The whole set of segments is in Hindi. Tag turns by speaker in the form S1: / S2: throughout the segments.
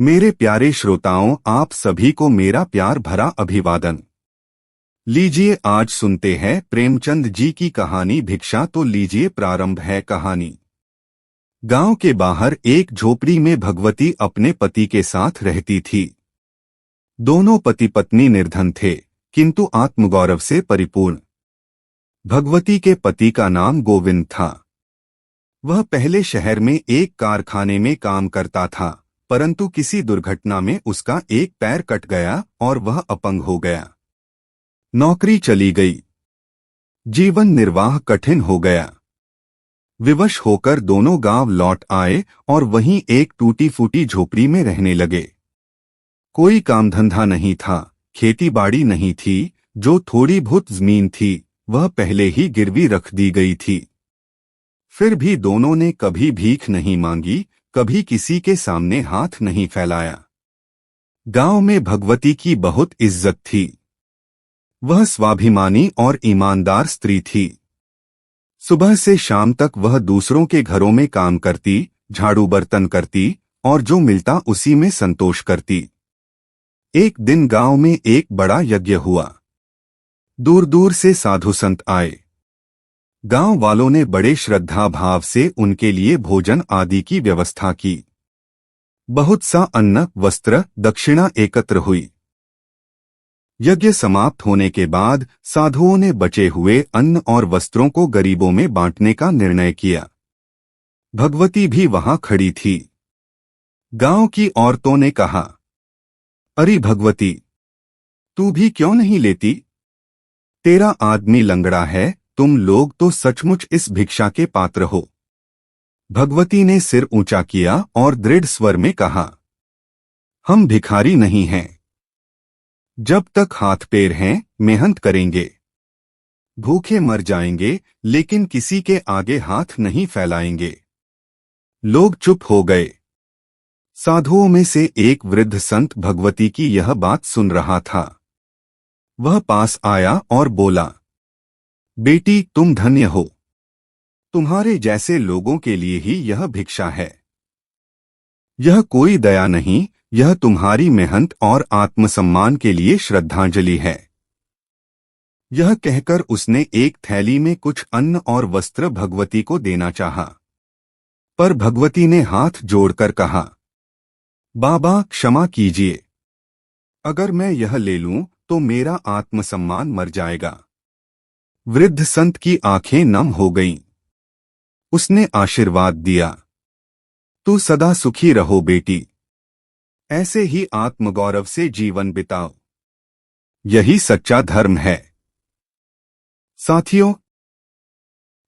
S1: मेरे प्यारे श्रोताओं, आप सभी को मेरा प्यार भरा अभिवादन। लीजिए आज सुनते हैं प्रेमचंद जी की कहानी भिक्षा। तो लीजिए प्रारंभ है कहानी। गांव के बाहर एक झोपड़ी में भगवती अपने पति के साथ रहती थी। दोनों पति पत्नी निर्धन थे, किंतु आत्मगौरव से परिपूर्ण। भगवती के पति का नाम गोविंद था। वह पहले शहर में एक कारखाने में काम करता था, परंतु किसी दुर्घटना में उसका एक पैर कट गया और वह अपंग हो गया। नौकरी चली गई। जीवन निर्वाह कठिन हो गया। विवश होकर दोनों गांव लौट आए और वहीं एक टूटी फूटी झोपड़ी में रहने लगे। कोई काम धंधा नहीं था, खेती बाड़ी नहीं थी। जो थोड़ी बहुत जमीन थी वह पहले ही गिरवी रख दी गई थी। फिर भी दोनों ने कभी भीख नहीं मांगी, कभी किसी के सामने हाथ नहीं फैलाया। गांव में भगवती की बहुत इज्जत थी। वह स्वाभिमानी और ईमानदार स्त्री थी। सुबह से शाम तक वह दूसरों के घरों में काम करती, झाड़ू बर्तन करती और जो मिलता उसी में संतोष करती। एक दिन गांव में एक बड़ा यज्ञ हुआ। दूर दूर से साधु संत आए। गांव वालों ने बड़े श्रद्धा भाव से उनके लिए भोजन आदि की व्यवस्था की। बहुत सा अन्न, वस्त्र, दक्षिणा एकत्र हुई। यज्ञ समाप्त होने के बाद साधुओं ने बचे हुए अन्न और वस्त्रों को गरीबों में बांटने का निर्णय किया। भगवती भी वहां खड़ी थी। गांव की औरतों ने कहा, अरे भगवती, तू भी क्यों नहीं लेती? तेरा आदमी लंगड़ा है, तुम लोग तो सचमुच इस भिक्षा के पात्र हो। भगवती ने सिर ऊंचा किया और दृढ़ स्वर में कहा, हम भिखारी नहीं हैं। जब तक हाथ पैर हैं मेहनत करेंगे। भूखे मर जाएंगे लेकिन किसी के आगे हाथ नहीं फैलाएंगे। लोग चुप हो गए। साधुओं में से एक वृद्ध संत भगवती की यह बात सुन रहा था। वह पास आया और बोला, बेटी, तुम धन्य हो। तुम्हारे जैसे लोगों के लिए ही यह भिक्षा है। यह कोई दया नहीं, यह तुम्हारी मेहनत और आत्मसम्मान के लिए श्रद्धांजलि है। यह कहकर उसने एक थैली में कुछ अन्न और वस्त्र भगवती को देना चाहा, पर भगवती ने हाथ जोड़कर कहा, बाबा क्षमा कीजिए। अगर मैं यह ले लूं तो मेरा आत्मसम्मान मर जाएगा। वृद्ध संत की आंखें नम हो गईं। उसने आशीर्वाद दिया, तू सदा सुखी रहो बेटी। ऐसे ही आत्मगौरव से जीवन बिताओ। यही सच्चा धर्म है। साथियों,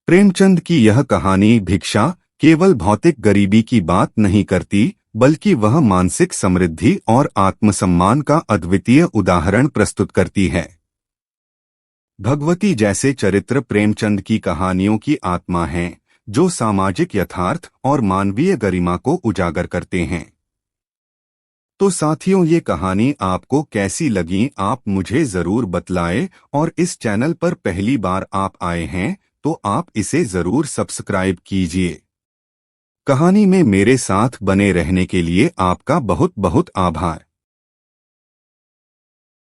S1: प्रेमचंद की यह कहानी भिक्षा केवल भौतिक गरीबी की बात नहीं करती, बल्कि वह मानसिक समृद्धि और आत्मसम्मान का अद्वितीय उदाहरण प्रस्तुत करती है। भगवती जैसे चरित्र प्रेमचंद की कहानियों की आत्मा हैं, जो सामाजिक यथार्थ और मानवीय गरिमा को उजागर करते हैं। तो साथियों, ये कहानी आपको कैसी लगी आप मुझे जरूर बतलाएं, और इस चैनल पर पहली बार आप आए हैं तो आप इसे जरूर सब्सक्राइब कीजिए। कहानी में मेरे साथ बने रहने के लिए आपका बहुत बहुत आभार।